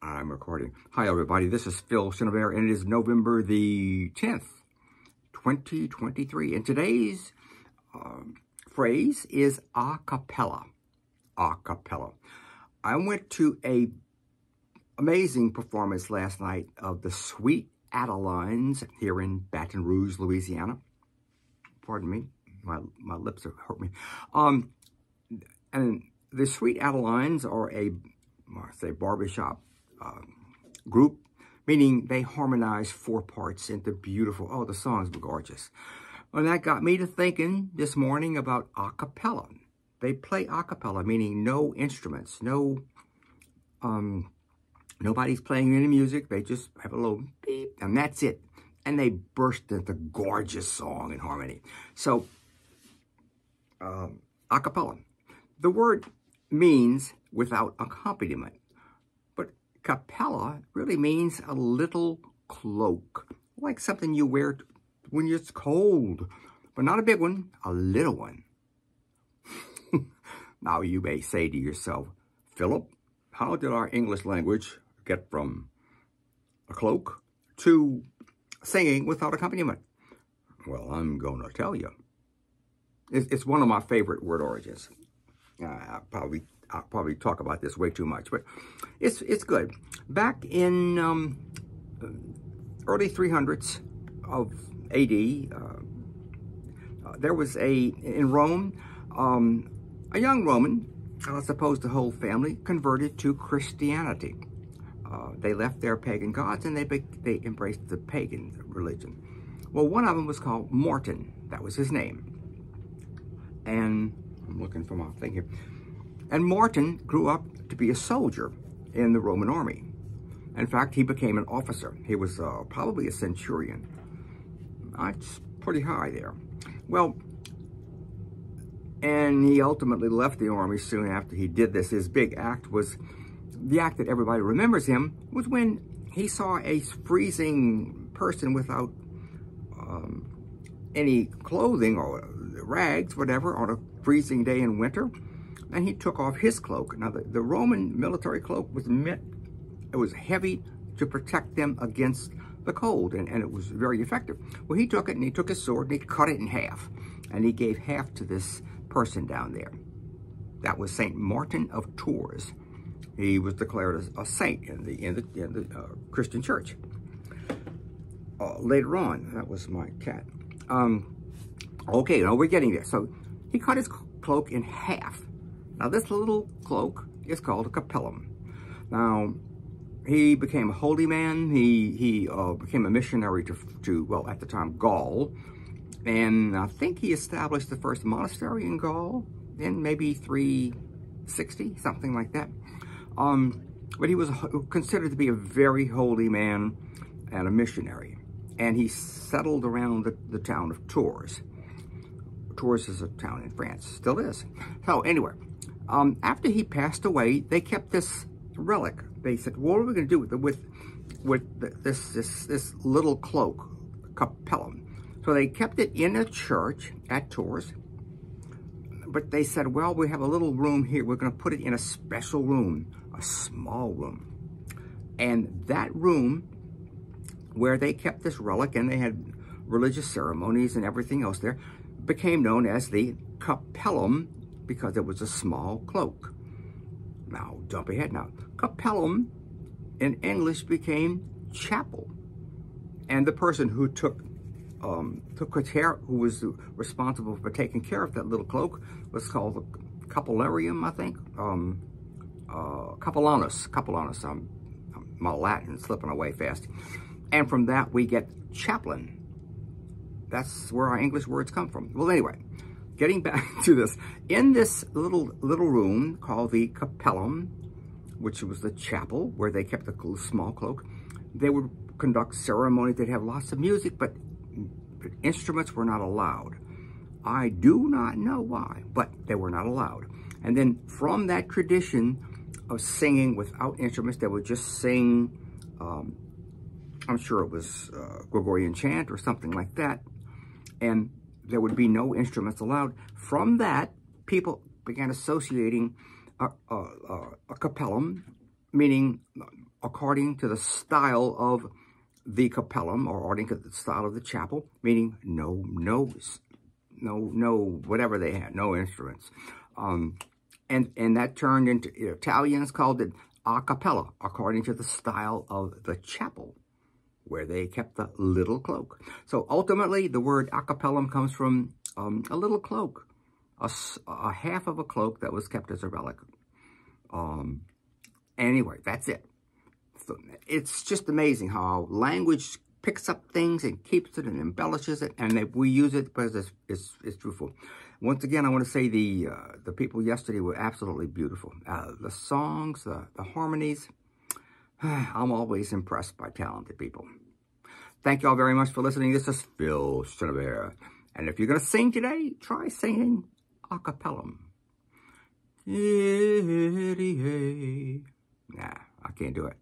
I'm recording. Hi, everybody. This is Phil Chenevert, and it is November the 10th, 2023. And today's phrase is acapella. Acapella. I went to a amazing performance last night of the Sweet Adelines here in Baton Rouge, Louisiana. Pardon me. My lips are hurt me. And the Sweet Adelines are a, barbershop group, meaning they harmonize four parts into beautiful, oh, the songs were gorgeous. And that got me to thinking this morning about a cappella. They play a cappella, meaning no instruments, nobody's playing any music. They just have a little beep, and that's it. And they burst into gorgeous song and harmony. So, a cappella. The word means without accompaniment. But capella really means a little cloak, like something you wear when it's cold, but not a big one, a little one. Now you may say to yourself, Philip, how did our English language get from a cloak to singing without accompaniment? Well, I'm going to tell you. It's one of my favorite word origins. I'll probably talk about this way too much, but it's good. Back in early 300s of AD, there was in Rome, a young Roman, supposed the whole family, converted to Christianity. They left their pagan gods and they embraced the pagan religion. Well, one of them was called Martin. That was his name. And I'm looking for my thing here. And Martin grew up to be a soldier in the Roman army. In fact, he became an officer. He was probably a centurion. That's pretty high there. Well, and he ultimately left the army soon after he did this. His big act was, the act that everybody remembers him, was when he saw a freezing person without any clothing or rags, whatever, on a freezing day in winter, and he took off his cloak. Now, the Roman military cloak was meant, it was heavy to protect them against the cold, and it was very effective. Well, he took it, and he took his sword, and he cut it in half, and he gave half to this person down there. That was Saint Martin of Tours. He was declared a saint in the Christian church. Later on, that was my cat. Okay, now we're getting there. So he cut his cloak in half. Now this little cloak is called a capellum. Now he became a holy man. He became a missionary to, well, at the time, Gaul. And I think he established the first monastery in Gaul in maybe 360, something like that. But he was considered to be a very holy man and a missionary. And he settled around the town of Tours. Tours is a town in France, still is. So anyway, after he passed away, they kept this relic. They said, what are we going to do with this little cloak, capellum? So they kept it in a church at Tours. But they said, well, we have a little room here. We're going to put it in a special room, a small room. And that room, where they kept this relic and they had religious ceremonies and everything else there, became known as the capellum because it was a small cloak. Now, jump ahead now. Capellum in English became chapel. And the person who took care, who was responsible for taking care of that little cloak, was called the capellarium, I think. Capellanus. My Latin slipping away fast. And from that, we get chaplain. That's where our English words come from. Well, anyway, getting back to this. In this little room called the capellum, which was the chapel where they kept the small cloak, they would conduct ceremonies. They'd have lots of music, but instruments were not allowed. I do not know why, but they were not allowed. And then from that tradition of singing without instruments, they would just sing, I'm sure it was Gregorian chant or something like that, and there would be no instruments allowed. From that, people began associating a capellum, meaning according to the style of the capellum, or according to the style of the chapel, meaning no nose, no whatever they had, no instruments. And that turned into, Italians called it acapella, according to the style of the chapel, where they kept the little cloak. So ultimately, the word acapellum comes from a little cloak, a half of a cloak that was kept as a relic. Anyway, that's it. So it's just amazing how language picks up things and keeps it and embellishes it, and we use it because it's truthful. Once again, I want to say the people yesterday were absolutely beautiful. The songs, the harmonies, I'm always impressed by talented people. Thank you all very much for listening. This is Phil Shinnebear. And if you're going to sing today, try singing acapellum. Nah, I can't do it.